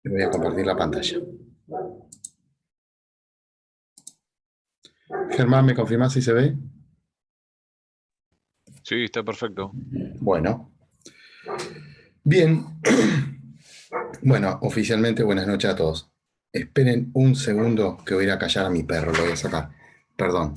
Voy a compartir la pantalla. Germán, ¿me confirmás si se ve? Sí, está perfecto. Bueno. Bien. Bueno, oficialmente buenas noches a todos. Esperen un segundo que voy a ir a callar a mi perro, lo voy a sacar. Perdón.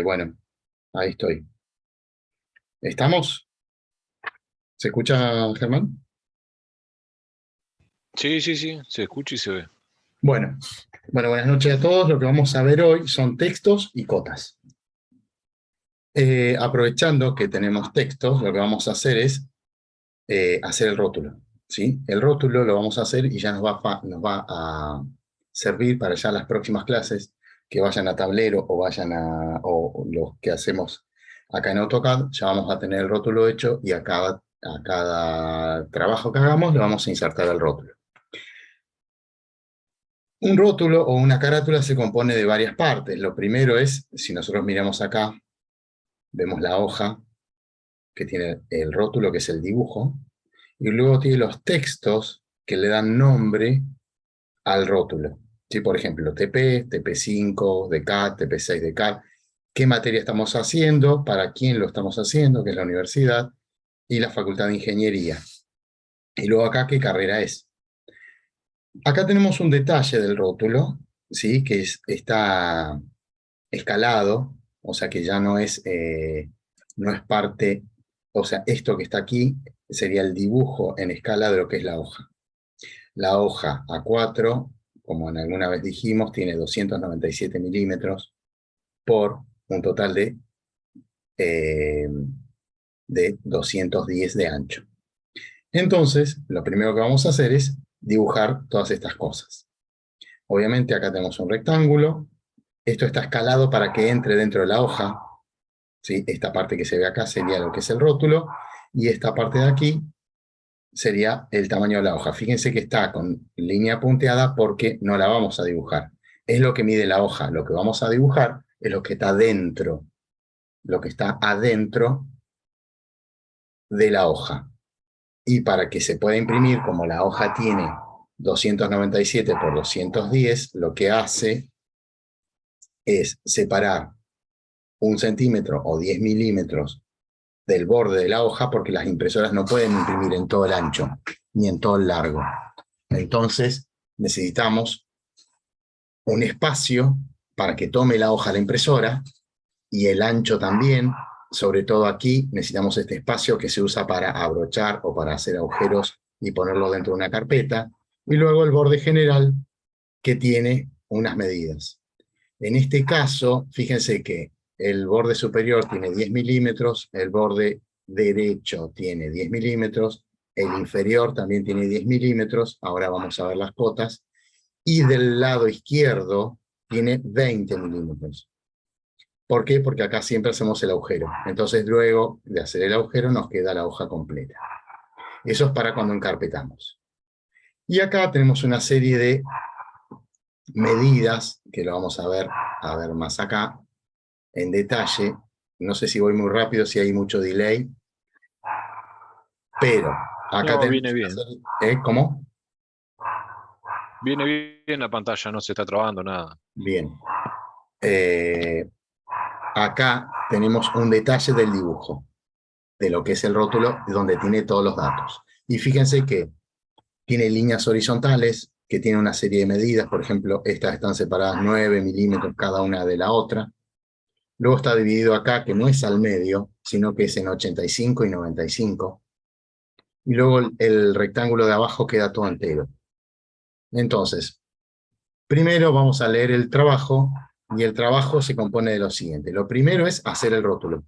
Bueno, ahí estoy. ¿Estamos? ¿Se escucha, Germán? Sí, sí, sí, se escucha y se ve. Bueno, buenas noches a todos. Lo que vamos a ver hoy son textos y cotas. Aprovechando que tenemos textos, lo que vamos a hacer es hacer el rótulo. ¿Sí? El rótulo lo vamos a hacer y ya nos va a servir para ya las próximas clases que vayan a tablero o los que hacemos acá en AutoCAD, ya vamos a tener el rótulo hecho y a cada trabajo que hagamos le vamos a insertar el rótulo. Un rótulo o una carátula se compone de varias partes. Lo primero es, si nosotros miramos acá, vemos la hoja que tiene el rótulo, que es el dibujo, y luego tiene los textos que le dan nombre al rótulo. ¿Sí? Por ejemplo, TP, TP5, DCAT, TP6, DCAT. ¿Qué materia estamos haciendo? ¿Para quién lo estamos haciendo? Que es la universidad y la Facultad de Ingeniería. Y luego acá, ¿qué carrera es? Acá tenemos un detalle del rótulo, ¿sí? Que está escalado, o sea que ya no es parte, o sea, esto que está aquí sería el dibujo en escala de lo que es la hoja. La hoja A4, como en alguna vez dijimos, tiene 297 milímetros por un total eh, de 210 de ancho. Entonces, lo primero que vamos a hacer es dibujar todas estas cosas. Obviamente acá tenemos un rectángulo. Esto está escalado para que entre dentro de la hoja. ¿Sí? Esta parte que se ve acá sería lo que es el rótulo. Y esta parte de aquí sería el tamaño de la hoja. Fíjense que está con línea punteada porque no la vamos a dibujar. Es lo que mide la hoja. Lo que vamos a dibujar es lo que está dentro, lo que está adentro de la hoja. Y para que se pueda imprimir, como la hoja tiene 297 por 210, lo que hace es separar 1 centímetro o 10 milímetros del borde de la hoja, porque las impresoras no pueden imprimir en todo el ancho ni en todo el largo. Entonces necesitamos un espacio para que tome la hoja la impresora y el ancho también. Sobre todo aquí necesitamos este espacio que se usa para abrochar o para hacer agujeros y ponerlo dentro de una carpeta. Y luego el borde general, que tiene unas medidas. En este caso, fíjense que el borde superior tiene 10 milímetros, el borde derecho tiene 10 milímetros, el inferior también tiene 10 milímetros, ahora vamos a ver las cotas, y del lado izquierdo tiene 20 milímetros. ¿Por qué? Porque acá siempre hacemos el agujero. Entonces luego de hacer el agujero nos queda la hoja completa. Eso es para cuando encarpetamos. Y acá tenemos una serie de medidas, que lo vamos a ver más acá, en detalle. No sé si voy muy rápido, si hay mucho delay, pero acá No, tenemos viene una bien. serie. ¿Cómo? Viene bien la pantalla, no se está trabando nada. Bien. Eh, Acá tenemos un detalle del dibujo, de lo que es el rótulo, donde tiene todos los datos. Y fíjense que tiene líneas horizontales, que tiene una serie de medidas, por ejemplo, estas están separadas 9 milímetros cada una de la otra. Luego está dividido acá, que no es al medio, sino que es en 85 y 95. y luego el rectángulo de abajo queda todo entero. Entonces, primero vamos a leer el trabajo, y el trabajo se compone de lo siguiente. Lo primero es hacer el rótulo.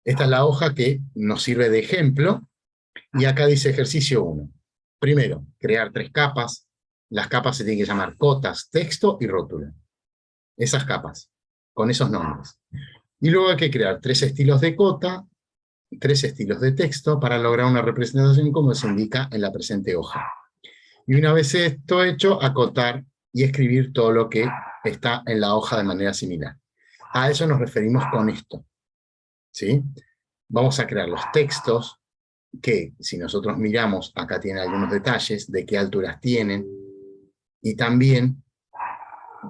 Esta es la hoja que nos sirve de ejemplo, y acá dice ejercicio 1. Primero, crear 3 capas. Las capas se tienen que llamar cotas, texto y rótulo. Esas capas, con esos nombres. Y luego hay que crear 3 estilos de cota, 3 estilos de texto para lograr una representación como se indica en la presente hoja. Y una vez esto hecho, acotar y escribir todo lo que está en la hoja de manera similar. A eso nos referimos con esto, ¿sí? Vamos a crear los textos que, si nosotros miramos, acá tienen algunos detalles de qué alturas tienen, y también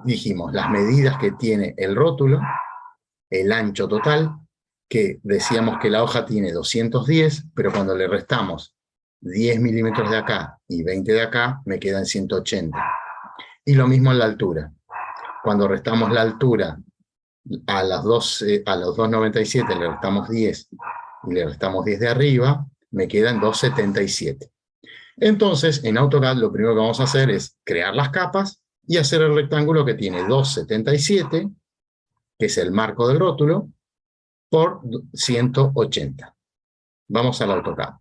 dijimos las medidas que tiene el rótulo, el ancho total, que decíamos que la hoja tiene 210, pero cuando le restamos 10 milímetros de acá y 20 de acá, me quedan 180. Y lo mismo en la altura. Cuando restamos la altura a los 2,97 le restamos 10 y le restamos 10 de arriba, me quedan 2,77. Entonces, en AutoCAD lo primero que vamos a hacer es crear las capas y hacer el rectángulo que tiene 2,77, que es el marco del rótulo, por 180. Vamos al AutoCAD.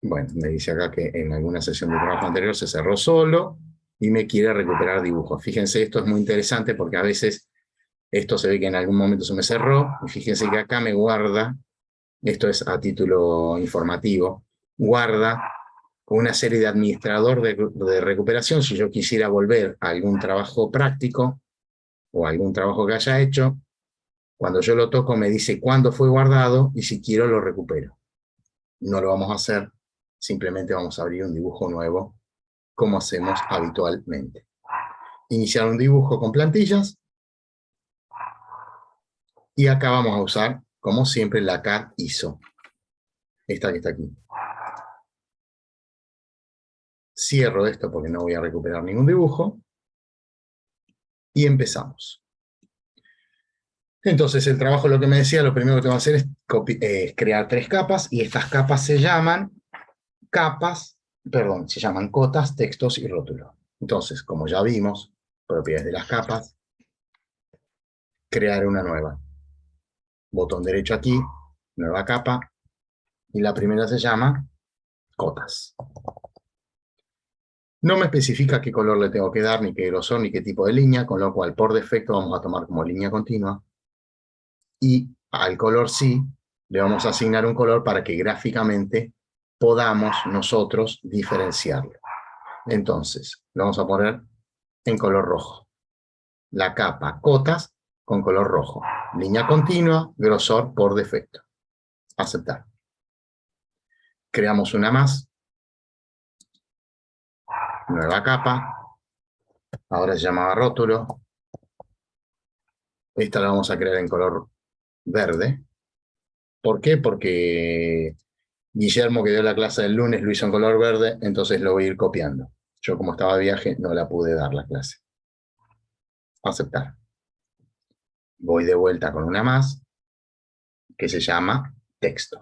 Bueno, me dice acá que en alguna sesión de trabajo anterior se cerró solo y me quiere recuperar dibujos. Fíjense, esto es muy interesante porque a veces esto se ve que en algún momento se me cerró, y fíjense que acá me guarda, esto es a título informativo, guarda una serie de administrador de recuperación. Si yo quisiera volver a algún trabajo práctico o algún trabajo que haya hecho, cuando yo lo toco me dice cuándo fue guardado y si quiero lo recupero. No lo vamos a hacer, simplemente vamos a abrir un dibujo nuevo como hacemos habitualmente. Iniciar un dibujo con plantillas, y acá vamos a usar, como siempre, la CAD ISO. Esta que está aquí. Cierro esto porque no voy a recuperar ningún dibujo. Y empezamos. Entonces el trabajo, lo que me decía, lo primero que tengo que hacer es crear 3 capas, y estas capas se llaman cotas, textos y rótulos. Entonces, como ya vimos, propiedades de las capas, crear una nueva. Botón derecho aquí, nueva capa, y la primera se llama cotas. No me especifica qué color le tengo que dar, ni qué grosor, ni qué tipo de línea, con lo cual por defecto vamos a tomar como línea continua, y al color sí le vamos a asignar un color para que gráficamente podamos nosotros diferenciarlo. Entonces, lo vamos a poner en color rojo. La capa cotas con color rojo. Línea continua, grosor por defecto. Aceptar. Creamos una más. Nueva capa. Ahora se llama rótulo. Esta la vamos a crear en color verde. ¿Por qué? Porque Guillermo, que dio la clase del lunes, lo hizo en color verde, entonces lo voy a ir copiando. Yo, como estaba de viaje, no la pude dar la clase. Aceptar. Voy de vuelta con una más, que se llama texto.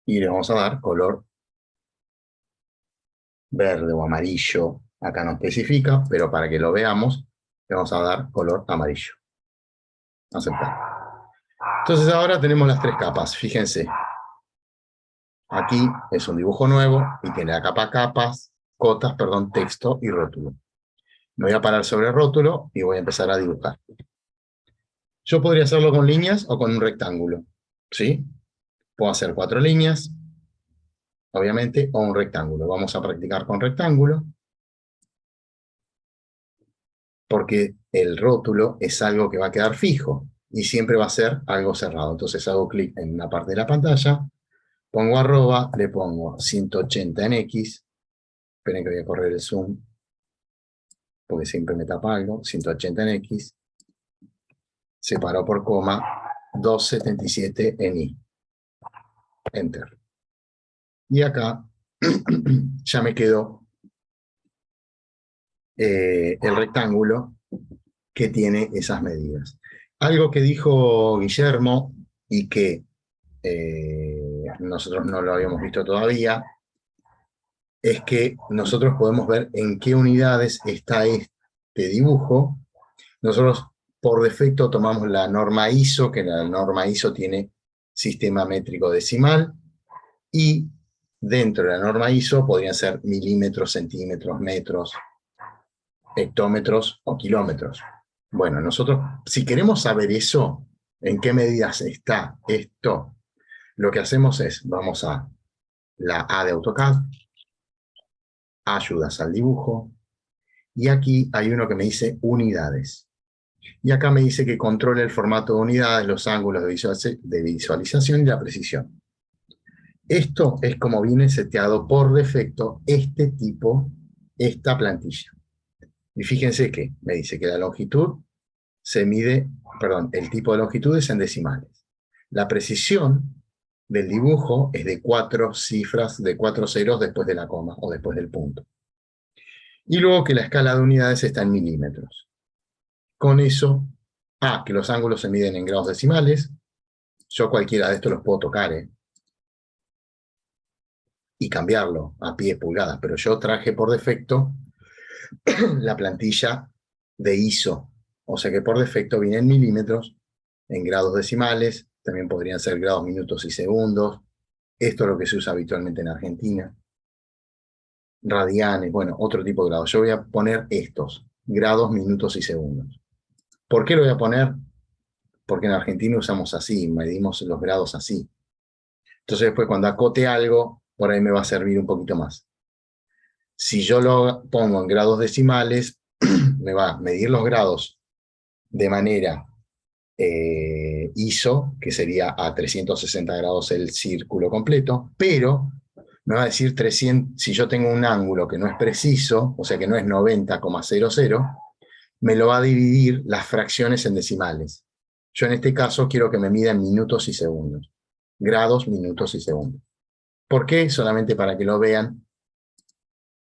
Y le vamos a dar color verde o amarillo. Acá no especifica, pero para que lo veamos, le vamos a dar color amarillo. Aceptar. Entonces ahora tenemos las 3 capas, fíjense. Aquí es un dibujo nuevo y tiene la capa capas, cotas, perdón, texto y rótulo. Me voy a parar sobre el rótulo y voy a empezar a dibujar. Yo podría hacerlo con líneas o con un rectángulo, ¿sí? Puedo hacer 4 líneas, obviamente, o un rectángulo. Vamos a practicar con rectángulo, porque el rótulo es algo que va a quedar fijo y siempre va a ser algo cerrado. Entonces hago clic en una parte de la pantalla, pongo arroba, le pongo 180 en X, esperen que voy a correr el zoom, porque siempre me tapa algo, 180 en X, separo por coma, 277 en Y. Enter. Y acá ya me quedó el rectángulo que tiene esas medidas. Algo que dijo Guillermo y que nosotros no lo habíamos visto todavía, es que nosotros podemos ver en qué unidades está este dibujo. Nosotros por defecto tomamos la norma ISO, que la norma ISO tiene sistema métrico decimal, y dentro de la norma ISO podrían ser milímetros, centímetros, metros, hectómetros o kilómetros. Bueno, nosotros, si queremos saber eso, en qué medidas está esto, lo que hacemos es, vamos a la A de AutoCAD, ayudas al dibujo, y aquí hay uno que me dice unidades. Y acá me dice que controle el formato de unidades, los ángulos de visualización y la precisión. Esto es como viene seteado por defecto este tipo, esta plantilla. Y fíjense que me dice que la longitud se mide, perdón, el tipo de longitud es en decimales. La precisión del dibujo es de 4 cifras, de 4 ceros después de la coma o después del punto. Y luego que la escala de unidades está en milímetros. Con eso, que los ángulos se miden en grados decimales. Yo cualquiera de estos los puedo tocar, y cambiarlo a pies, pulgadas, pero yo traje por defecto la plantilla de ISO, o sea que por defecto viene en milímetros, en grados decimales, también podrían ser grados, minutos y segundos. Esto es lo que se usa habitualmente en Argentina. Radianes, bueno, otro tipo de grados. Yo voy a poner estos, grados, minutos y segundos. ¿Por qué lo voy a poner? Porque en Argentina usamos así, medimos los grados así. Entonces después cuando acote algo, por ahí me va a servir un poquito más. Si yo lo pongo en grados decimales, me va a medir los grados de manera ISO, que sería a 360 grados el círculo completo, pero me va a decir 300, si yo tengo un ángulo que no es preciso, o sea que no es 90,00, me lo va a dividir las fracciones en decimales. Yo en este caso quiero que me mida en minutos y segundos. Grados, minutos y segundos. ¿Por qué? Solamente para que lo vean.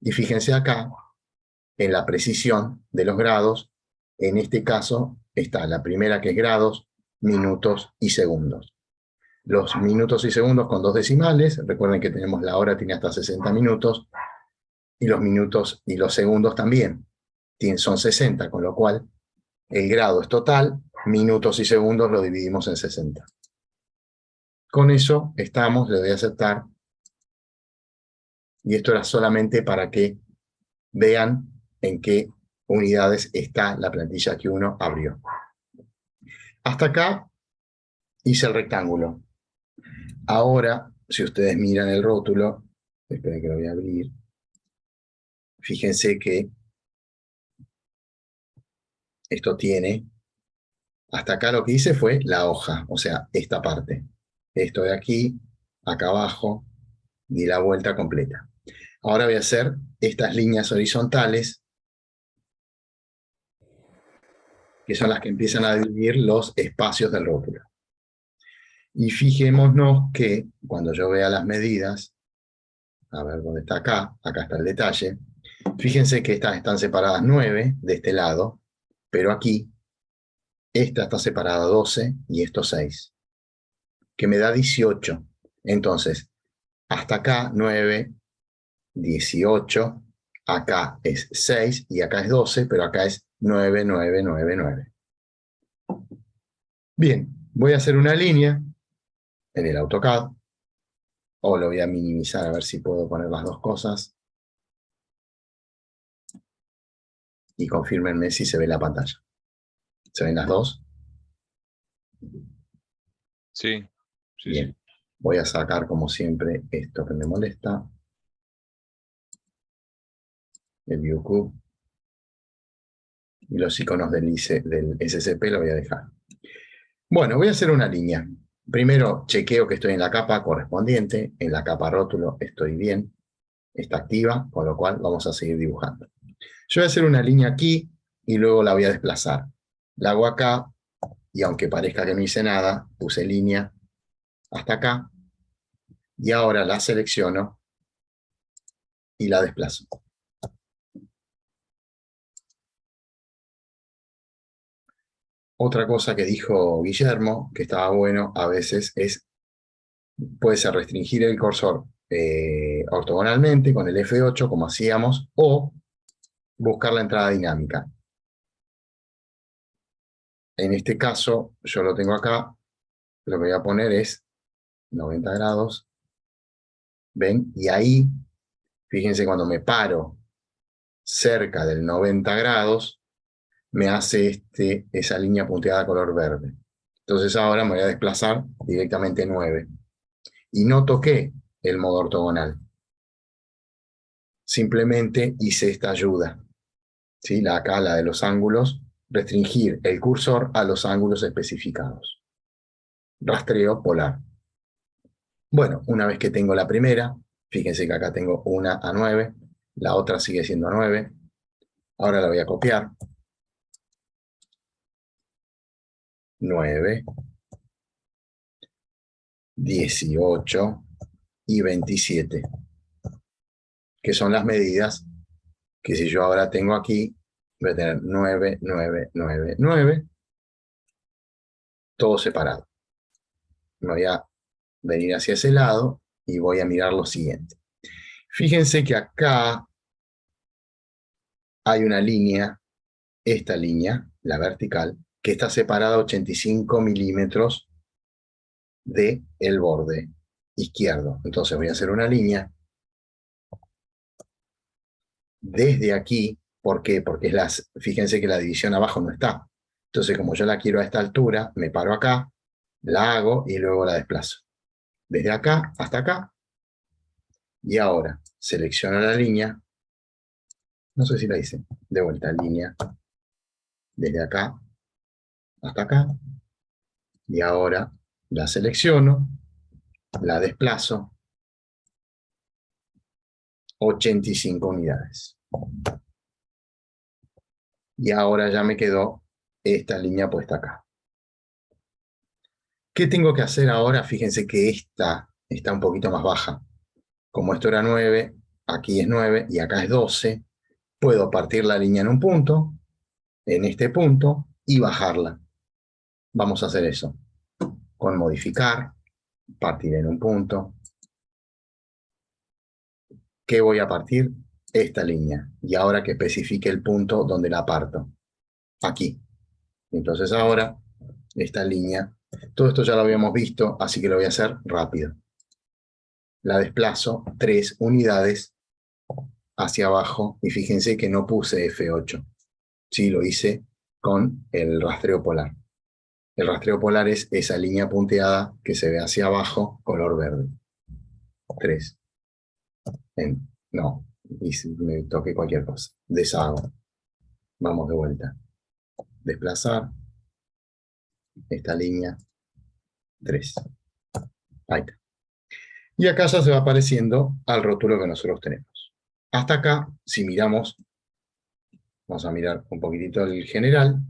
Y fíjense acá, en la precisión de los grados, en este caso está la primera que es grados, minutos y segundos. Los minutos y segundos con 2 decimales, recuerden que tenemos la hora, tiene hasta 60 minutos, y los minutos y los segundos también son 60, con lo cual el grado es total, minutos y segundos lo dividimos en 60. Con eso estamos, le doy a aceptar, y esto era solamente para que vean en qué unidades está la plantilla que uno abrió. Hasta acá hice el rectángulo. Ahora, si ustedes miran el rótulo, esperen que lo voy a abrir, fíjense que esto tiene, hasta acá lo que hice fue la hoja, o sea, esta parte. Esto de aquí, acá abajo, di la vuelta completa. Ahora voy a hacer estas líneas horizontales, que son las que empiezan a dividir los espacios del rótulo. Y fijémonos que cuando yo vea las medidas, a ver dónde está acá, acá está el detalle, fíjense que estas están separadas 9 de este lado, pero aquí, esta está separada 12 y esto 6, que me da 18. Entonces, hasta acá 9, 18, acá es 6 y acá es 12, pero acá es 9, 9, 9, 9. Bien, voy a hacer una línea en el AutoCAD, o lo voy a minimizar a ver si puedo poner las dos cosas. Y confírmenme si se ve la pantalla. ¿Se ven las dos? Sí, sí, Bien. sí. Voy a sacar, como siempre, esto que me molesta. El ViewCube. Y los iconos del SCP lo voy a dejar. Bueno, voy a hacer una línea. Primero chequeo que estoy en la capa correspondiente. En la capa rótulo estoy bien. Está activa, con lo cual vamos a seguir dibujando. Yo voy a hacer una línea aquí y luego la voy a desplazar. La hago acá y aunque parezca que no hice nada, puse línea hasta acá. Y ahora la selecciono y la desplazo. Otra cosa que dijo Guillermo, que estaba bueno a veces, puede ser restringir el cursor ortogonalmente con el F8, como hacíamos, o buscar la entrada dinámica. En este caso, yo lo tengo acá, lo que voy a poner es 90 grados, ¿ven? Y ahí, fíjense, cuando me paro cerca del 90 grados, me hace esa línea punteada color verde. Entonces ahora me voy a desplazar directamente 9. Y no toqué el modo ortogonal. Simplemente hice esta ayuda. ¿Sí? Acá, la de los ángulos, restringir el cursor a los ángulos especificados. Rastreo polar. Bueno, una vez que tengo la primera, fíjense que acá tengo una a 9, la otra sigue siendo 9. Ahora la voy a copiar. 9, 18 y 27, que son las medidas que si yo ahora tengo aquí, voy a tener 9, 9, 9, 9, todo separado. Me voy a venir hacia ese lado y voy a mirar lo siguiente. Fíjense que acá hay una línea, esta línea, la vertical, que está separada a 85 milímetros del borde izquierdo. Entonces voy a hacer una línea desde aquí. ¿Por qué? Porque fíjense que la división abajo no está. Entonces, como yo la quiero a esta altura, me paro acá, la hago y luego la desplazo. Desde acá hasta acá. Y ahora selecciono la línea. No sé si la hice. De vuelta, línea. Desde acá hasta acá. Y ahora la selecciono, la desplazo. 85 unidades. Y ahora ya me quedó esta línea puesta acá. ¿Qué tengo que hacer ahora? Fíjense que esta está un poquito más baja. Como esto era 9, aquí es 9 y acá es 12, puedo partir la línea en un punto, en este punto, y bajarla. Vamos a hacer eso. Con modificar, partir en un punto. ¿Qué voy a partir? Esta línea. Y ahora que especifique el punto donde la parto. Aquí. Entonces ahora, esta línea, todo esto ya lo habíamos visto, así que lo voy a hacer rápido. La desplazo 3 unidades hacia abajo y fíjense que no puse F8. Sí, lo hice con el rastreo polar. El rastreo polar es esa línea punteada que se ve hacia abajo, color verde. 3. No, me toqué cualquier cosa. Deshago. Vamos de vuelta. Desplazar. Esta línea. 3. Ahí está. Y acá ya se va apareciendo al rótulo que nosotros tenemos. Hasta acá, si miramos, vamos a mirar un poquitito el general,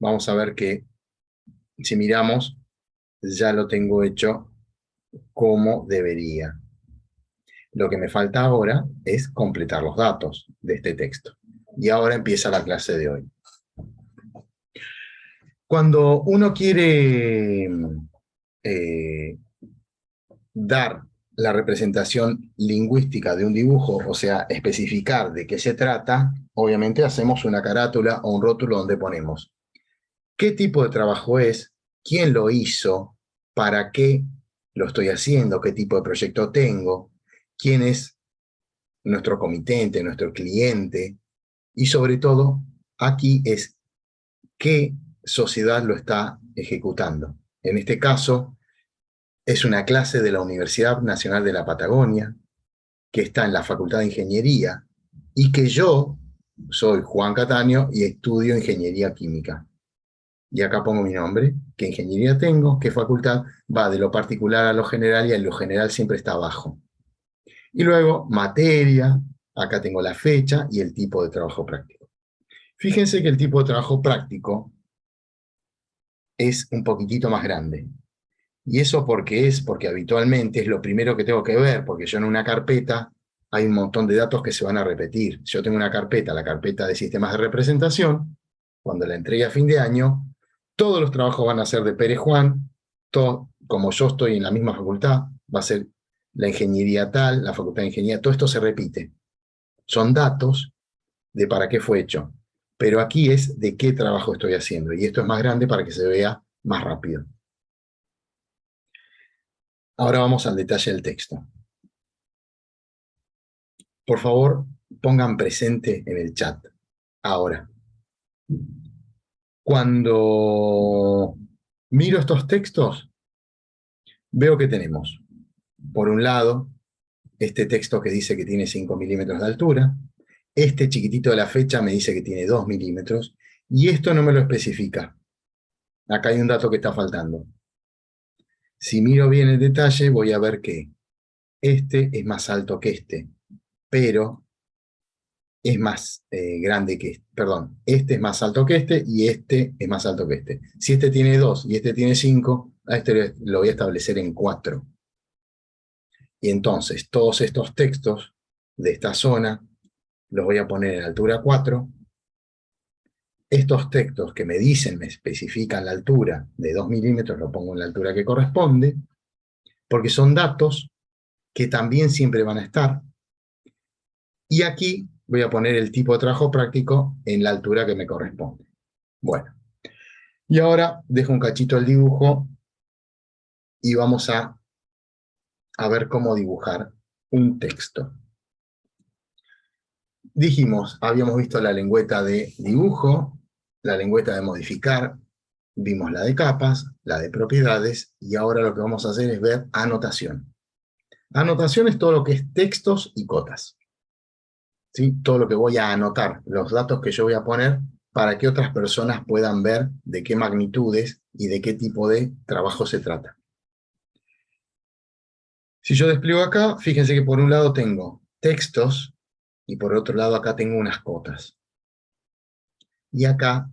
vamos a ver que si miramos, ya lo tengo hecho como debería. Lo que me falta ahora es completar los datos de este texto. Y ahora empieza la clase de hoy. Cuando uno quiere dar la representación lingüística de un dibujo, o sea, especificar de qué se trata, obviamente hacemos una carátula o un rótulo donde ponemos qué tipo de trabajo es, quién lo hizo, para qué lo estoy haciendo, qué tipo de proyecto tengo, quién es nuestro comitente, nuestro cliente, y sobre todo, aquí es qué sociedad lo está ejecutando. En este caso, es una clase de la Universidad Nacional de la Patagonia, que está en la Facultad de Ingeniería, y que yo soy Juan Cataño y estudio Ingeniería Química. Y acá pongo mi nombre, qué ingeniería tengo, qué facultad, va de lo particular a lo general, y en lo general siempre está abajo. Y luego, materia, acá tengo la fecha y el tipo de trabajo práctico. Fíjense que el tipo de trabajo práctico es un poquitito más grande. ¿Y eso por qué es? Porque habitualmente es lo primero que tengo que ver, porque yo en una carpeta hay un montón de datos que se van a repetir. Yo tengo una carpeta, la carpeta de sistemas de representación, cuando la entregue a fin de año, Todos los trabajos van a ser de Pérez Juan, todo, como yo estoy en la misma facultad, va a ser la ingeniería tal, la facultad de ingeniería, todo esto se repite. Son datos de para qué fue hecho. Pero aquí es de qué trabajo estoy haciendo. Y esto es más grande para que se vea más rápido. Ahora vamos al detalle del texto. Por favor, pongan presente en el chat. Ahora, cuando miro estos textos, veo que tenemos, por un lado, este texto que dice que tiene 5 milímetros de altura, este chiquitito de la fecha me dice que tiene 2 milímetros, y esto no me lo especifica. Acá hay un dato que está faltando. Si miro bien el detalle, voy a ver que este es más alto que este, pero es más grande que este. Perdón, este es más alto que este y este es más alto que este. Si este tiene 2 y este tiene 5, a este lo voy a establecer en 4. Y entonces todos estos textos de esta zona los voy a poner en altura 4. Estos textos que me dicen, me especifican la altura de 2 milímetros, lo pongo en la altura que corresponde, porque son datos que también siempre van a estar. Y aquí voy a poner el tipo de trabajo práctico en la altura que me corresponde. Bueno, y ahora dejo un cachito el dibujo y vamos a ver cómo dibujar un texto. Dijimos, habíamos visto la lengüeta de dibujo, la lengüeta de modificar, vimos la de capas, la de propiedades, y ahora lo que vamos a hacer es ver anotación. Anotación es todo lo que es textos y cotas. ¿Sí? Todo lo que voy a anotar, los datos que yo voy a poner para que otras personas puedan ver de qué magnitudes y de qué tipo de trabajo se trata. Si yo despliego acá, fíjense que por un lado tengo textos y por otro lado acá tengo unas cotas. Y acá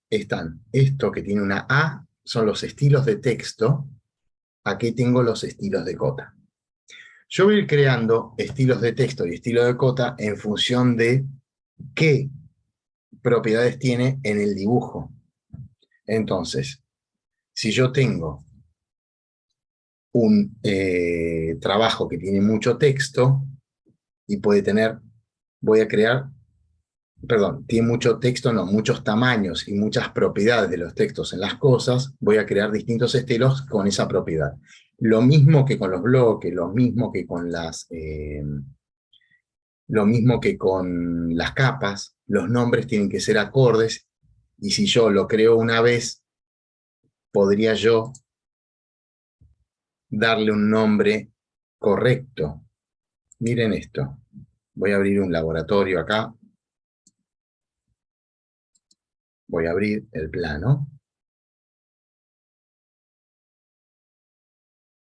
están, esto que tiene una A son los estilos de texto, aquí tengo los estilos de cota. Yo voy a ir creando estilos de texto y estilos de cota en función de qué propiedades tiene en el dibujo. Entonces, si yo tengo un trabajo que tiene mucho texto y puede tener, voy a crear, perdón, tiene mucho texto, no, muchos tamaños y muchas propiedades de los textos en las cosas, voy a crear distintos estilos con esa propiedad. Lo mismo que con los bloques, lo mismo que con las capas, los nombres tienen que ser acordes, y si yo lo creo una vez, podría yo darle un nombre correcto. Miren esto. Voy a abrir un laboratorio acá. Voy a abrir el plano.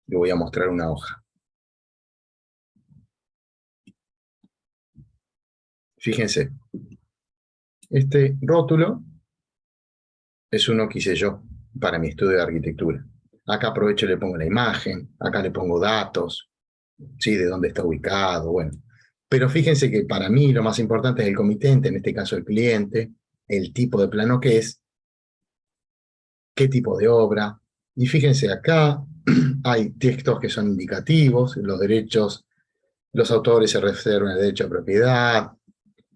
Le voy a mostrar una hoja. Fíjense. Este rótulo es uno que hice yo para mi estudio de arquitectura. Acá aprovecho y le pongo la imagen. Acá le pongo datos. ¿Sí? De dónde está ubicado. Bueno. Pero fíjense que para mí lo más importante es el comitente, en este caso el cliente, el tipo de plano que es, qué tipo de obra. Y fíjense acá, hay textos que son indicativos, los derechos, los autores se reservan el derecho a propiedad,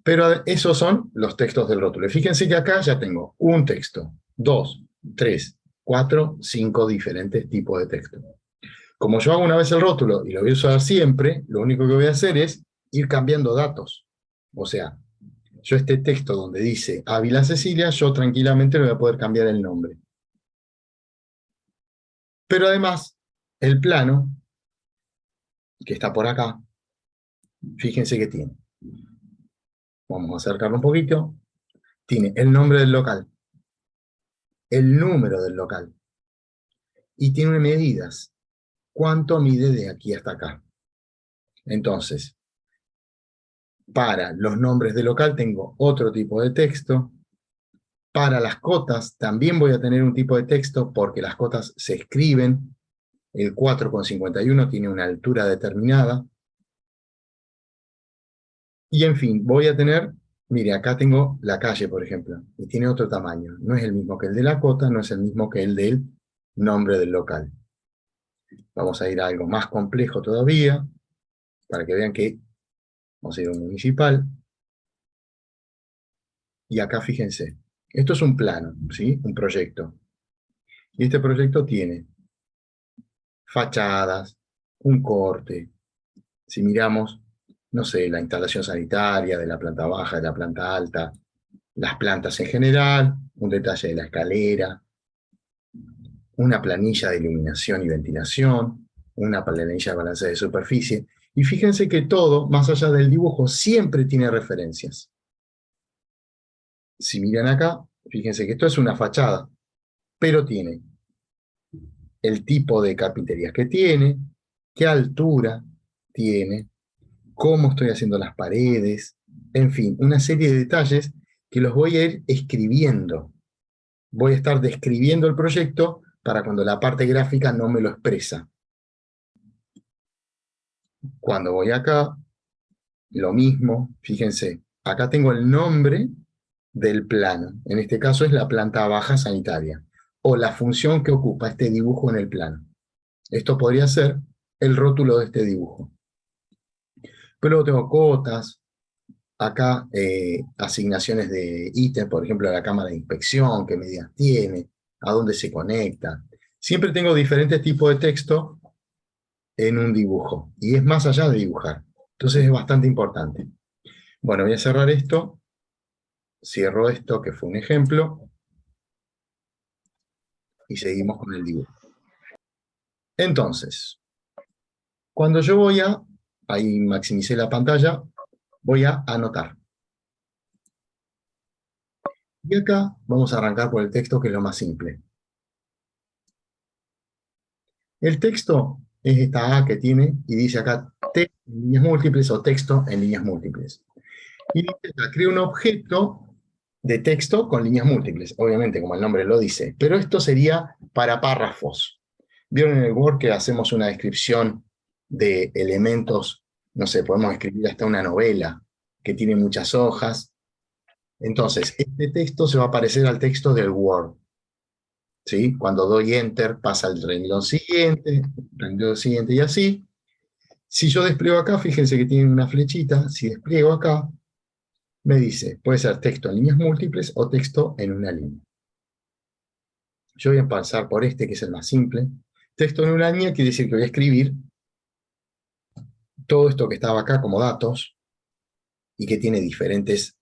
pero esos son los textos del rótulo. Fíjense que acá ya tengo un texto, 2, 3, 4, 5 diferentes tipos de texto. Como yo hago una vez el rótulo y lo voy a usar siempre, lo único que voy a hacer es ir cambiando datos. O sea, yo este texto donde dice Ávila Cecilia, yo tranquilamente le voy a poder cambiar el nombre. Pero además, el plano, que está por acá, fíjense que tiene. Vamos a acercarlo un poquito. Tiene el nombre del local, el número del local, y tiene medidas. ¿Cuánto mide de aquí hasta acá? Entonces, para los nombres de local tengo otro tipo de texto. Para las cotas también voy a tener un tipo de texto porque las cotas se escriben. El 4,51 tiene una altura determinada. Y en fin, voy a tener Mire, acá tengo la calle, por ejemplo, y tiene otro tamaño. No es el mismo que el de la cota, no es el mismo que el del nombre del local. Vamos a ir a algo más complejo todavía, para que vean que vamos a ir a un municipal. Y acá fíjense, esto es un plano, ¿sí? Un proyecto. Y este proyecto tiene fachadas, un corte. Si miramos, no sé, la instalación sanitaria de la planta baja, de la planta alta, las plantas en general, un detalle de la escalera, una planilla de iluminación y ventilación, una planilla de balance de superficie. Y fíjense que todo, más allá del dibujo, siempre tiene referencias. Si miran acá, fíjense que esto es una fachada, pero tiene el tipo de carpinterías que tiene, qué altura tiene, cómo estoy haciendo las paredes, en fin, una serie de detalles que los voy a ir escribiendo. Voy a estar describiendo el proyecto para cuando la parte gráfica no me lo expresa. Cuando voy acá, lo mismo, fíjense, acá tengo el nombre del plano. En este caso es la planta baja sanitaria, o la función que ocupa este dibujo en el plano. Esto podría ser el rótulo de este dibujo. Pero luego tengo cotas, acá asignaciones de ítem, por ejemplo, la cámara de inspección, qué medidas tiene, a dónde se conecta. Siempre tengo diferentes tipos de texto en un dibujo, y es más allá de dibujar. Entonces es bastante importante. Bueno, voy a cerrar esto, cierro esto, que fue un ejemplo, y seguimos con el dibujo. Entonces, cuando yo voy a, ahí maximicé la pantalla, voy a anotar. Y acá vamos a arrancar por el texto, que es lo más simple. El texto es esta A que tiene, y dice acá texto en líneas múltiples o texto en líneas múltiples. Y dice acá, crea un objeto de texto con líneas múltiples, obviamente, como el nombre lo dice, pero esto sería para párrafos. ¿Vieron en el Word que hacemos una descripción de elementos? No sé, podemos escribir hasta una novela que tiene muchas hojas. Entonces, este texto se va a parecer al texto del Word. ¿Sí? Cuando doy Enter pasa al renglón siguiente y así. Si yo despliego acá, fíjense que tiene una flechita. Si despliego acá, me dice, puede ser texto en líneas múltiples o texto en una línea. Yo voy a pasar por este, que es el más simple. Texto en una línea quiere decir que voy a escribir todo esto que estaba acá como datos y que tiene diferentes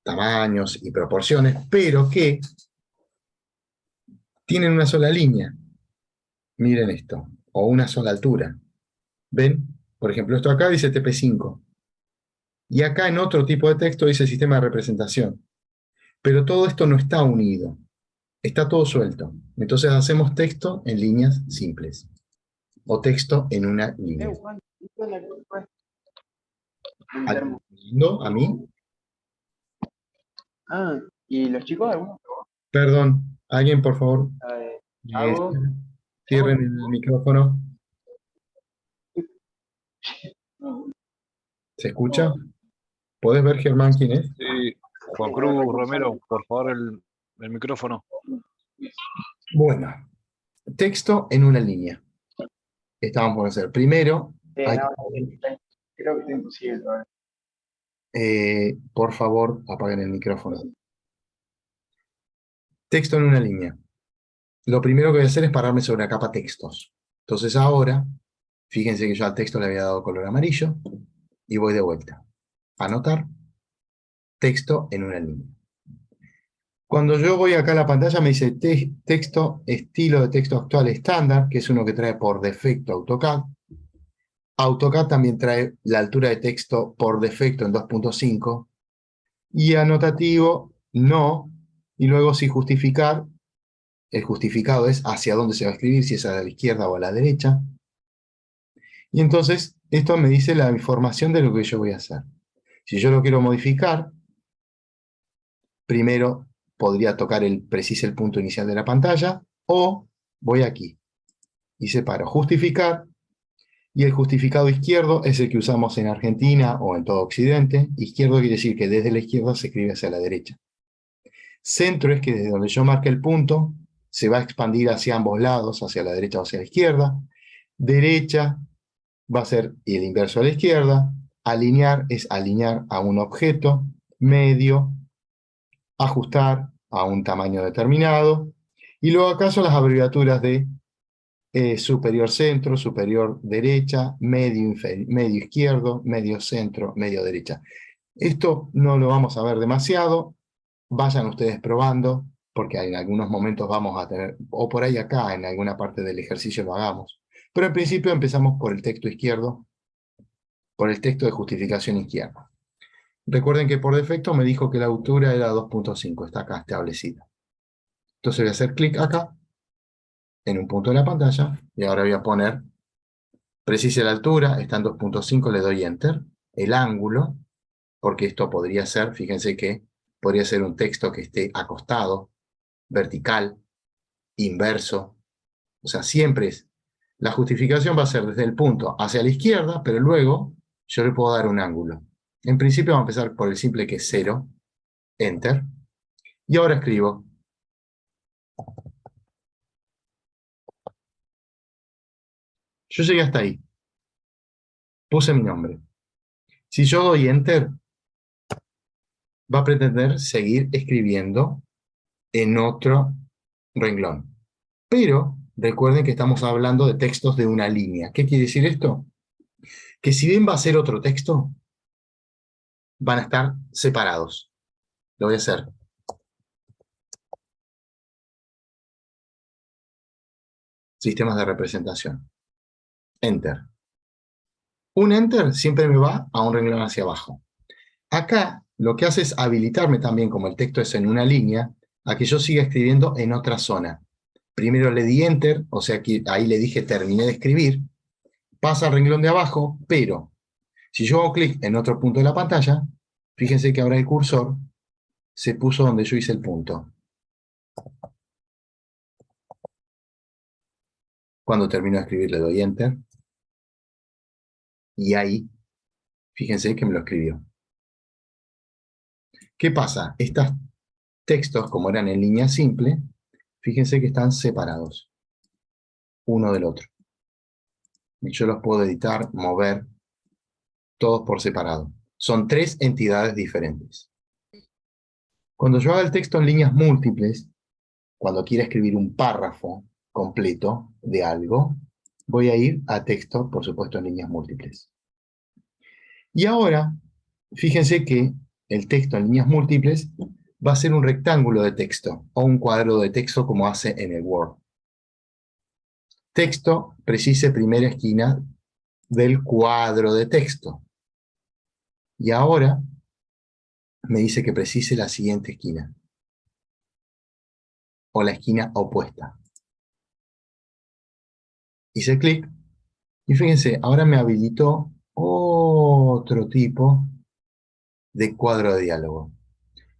tamaños y proporciones, pero que tienen una sola línea. Miren esto, o una sola altura. ¿Ven? Por ejemplo, esto acá dice TP5. Y acá en otro tipo de texto dice sistema de representación. Pero todo esto no está unido. Está todo suelto. Entonces hacemos texto en líneas simples. O texto en una línea. ¿No? ¿A mí? Ah, ¿y los chicos algunos? Perdón. ¿Alguien, por favor? Hago. Cierren el micrófono. ¿Se escucha? ¿Podés ver, Germán, quién es? Sí, Juan Cruz Romero, por favor, el micrófono. Bueno, texto en una línea. Esta vamos a hacer. Primero, hay Creo que es imposible. por favor, apaguen el micrófono. Texto en una línea. Lo primero que voy a hacer es pararme sobre la capa textos. Entonces ahora, fíjense que yo al texto le había dado color amarillo y voy de vuelta. Anotar, texto en una línea. Cuando yo voy acá a la pantalla me dice texto, estilo de texto actual estándar, que es uno que trae por defecto AutoCAD. AutoCAD también trae la altura de texto por defecto en 2.5 y anotativo no, y luego si justificar, el justificado es hacia dónde se va a escribir, si es a la izquierda o a la derecha. Y entonces esto me dice la información de lo que yo voy a hacer. Si yo lo quiero modificar, primero podría tocar el punto inicial de la pantalla, o voy aquí y separo justificar, Y el justificado izquierdo es el que usamos en Argentina o en todo Occidente. Izquierdo quiere decir que desde la izquierda se escribe hacia la derecha. Centro es que desde donde yo marque el punto, se va a expandir hacia ambos lados, hacia la derecha o hacia la izquierda. Derecha va a ser el inverso a la izquierda. Alinear es alinear a un objeto. Medio, ajustar a un tamaño determinado. Y luego acá son las abreviaturas de superior centro, superior derecha, medio, medio izquierdo, medio centro, medio derecha. Esto no lo vamos a ver demasiado. Vayan ustedes probando, porque en algunos momentos vamos a tener, o por ahí acá, en alguna parte del ejercicio lo hagamos. Pero en principio empezamos por el texto izquierdo, por el texto de justificación izquierda. Recuerden que por defecto me dijo que la altura era 2.5, está acá establecida. Entonces voy a hacer clic acá, en un punto de la pantalla, y ahora voy a poner, precise la altura, está en 2.5, le doy Enter, el ángulo, porque esto podría ser, fíjense que podría ser un texto que esté acostado, vertical, inverso, o sea, siempre es, la justificación va a ser desde el punto hacia la izquierda, pero luego yo le puedo dar un ángulo. En principio vamos a empezar por el simple que es 0, Enter, y ahora escribo. Yo llegué hasta ahí, puse mi nombre. Si yo doy Enter, va a pretender seguir escribiendo en otro renglón. Pero recuerden que estamos hablando de textos de una línea. ¿Qué quiere decir esto? Que si bien va a ser otro texto, van a estar separados. Lo voy a hacer. Sistemas de representación. Enter. Un Enter siempre me va a un renglón hacia abajo. Acá lo que hace es habilitarme también, como el texto es en una línea, a que yo siga escribiendo en otra zona. Primero le di Enter, o sea que ahí le dije terminé de escribir, pasa al renglón de abajo, pero si yo hago clic en otro punto de la pantalla, fíjense que ahora el cursor se puso donde yo hice el punto. Cuando termino de escribir le doy Enter, y ahí, fíjense que me lo escribió. ¿Qué pasa? Estos textos, como eran en línea simple, fíjense que están separados uno del otro. Y yo los puedo editar, mover, todos por separado. Son tres entidades diferentes. Cuando yo haga el texto en líneas múltiples, cuando quiera escribir un párrafo completo de algo, voy a ir a texto, por supuesto, en líneas múltiples. Y ahora, fíjense que el texto en líneas múltiples va a ser un rectángulo de texto o un cuadro de texto como hace en el Word. Texto, precise primera esquina del cuadro de texto. Y ahora me dice que precise la siguiente esquina, o la esquina opuesta. Hice clic, y fíjense, ahora me habilitó otro tipo de cuadro de diálogo.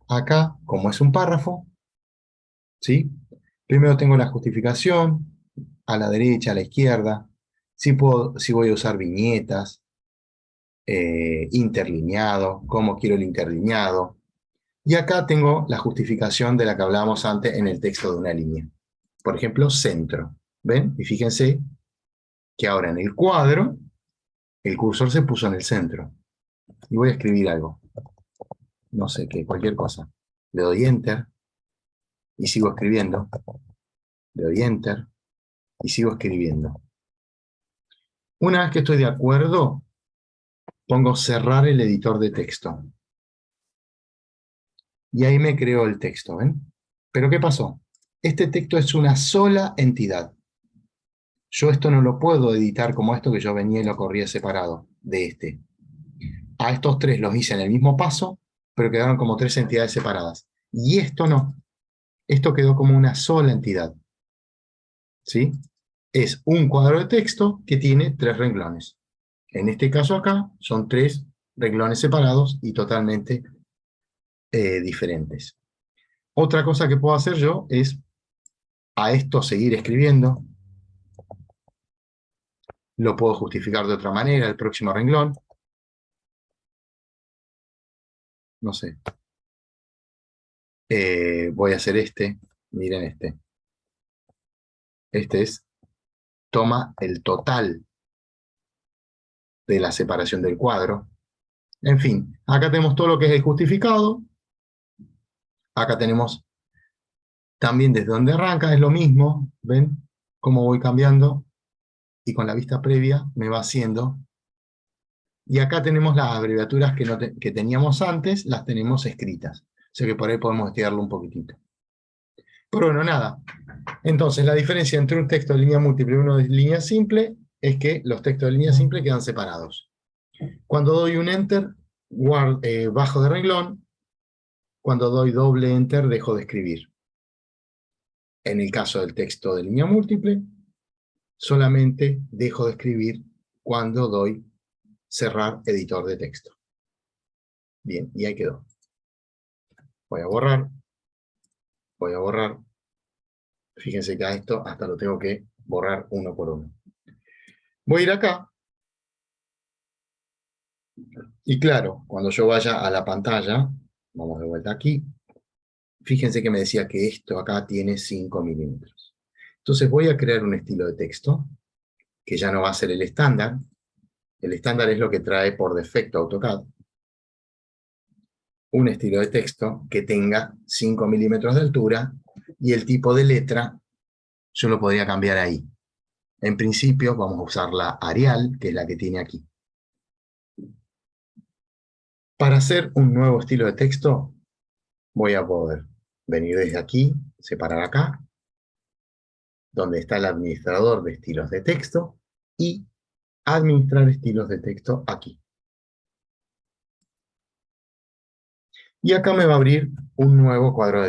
Acá, como es un párrafo, ¿sí? Primero tengo la justificación, a la derecha, a la izquierda, si voy a usar viñetas, interlineado, cómo quiero el interlineado. Y acá tengo la justificación de la que hablábamos antes en el texto de una línea. Por ejemplo, centro. ¿Ven? Y fíjense que ahora en el cuadro, el cursor se puso en el centro. Y voy a escribir algo. No sé qué, cualquier cosa. Le doy Enter y sigo escribiendo. Le doy Enter y sigo escribiendo. Una vez que estoy de acuerdo, pongo cerrar el editor de texto. Y ahí me creó el texto, ¿ven? Pero ¿qué pasó? Este texto es una sola entidad. Yo esto no lo puedo editar como esto que yo venía y lo corría separado de este. A estos tres los hice en el mismo paso, pero quedaron como tres entidades separadas. Y esto no. Esto quedó como una sola entidad. ¿Sí? Es un cuadro de texto que tiene tres renglones. En este caso acá son tres renglones separados y totalmente diferentes. Otra cosa que puedo hacer yo es a esto seguir escribiendo. Lo puedo justificar de otra manera, el próximo renglón. No sé. Voy a hacer este. Miren este. Este es, toma el total de la separación del cuadro. En fin, acá tenemos todo lo que es el justificado. Acá tenemos también desde donde arranca, es lo mismo. ¿Ven cómo voy cambiando? Y con la vista previa me va haciendo. Y acá tenemos las abreviaturas que teníamos antes, las tenemos escritas. O sea que por ahí podemos estudiarlo un poquitito. Pero bueno, nada. Entonces, la diferencia entre un texto de línea múltiple y uno de línea simple es que los textos de línea simple quedan separados. Cuando doy un enter, bajo de renglón. Cuando doy doble enter, dejo de escribir. En el caso del texto de línea múltiple, solamente dejo de escribir cuando doy cerrar editor de texto. Bien, y ahí quedó. Voy a borrar. Voy a borrar. Fíjense que a esto hasta lo tengo que borrar uno por uno. Voy a ir acá. Y claro, cuando yo vaya a la pantalla, vamos de vuelta aquí, fíjense que me decía que esto acá tiene 5 milímetros. Entonces voy a crear un estilo de texto, que ya no va a ser el estándar. El estándar es lo que trae por defecto AutoCAD. Un estilo de texto que tenga 5 milímetros de altura y el tipo de letra yo lo podría cambiar ahí. En principio vamos a usar la Arial, que es la que tiene aquí. Para hacer un nuevo estilo de texto, voy a poder venir desde aquí, separar acá, donde está el administrador de estilos de texto, y administrar estilos de texto aquí. Y acá me va a abrir un nuevo cuadro de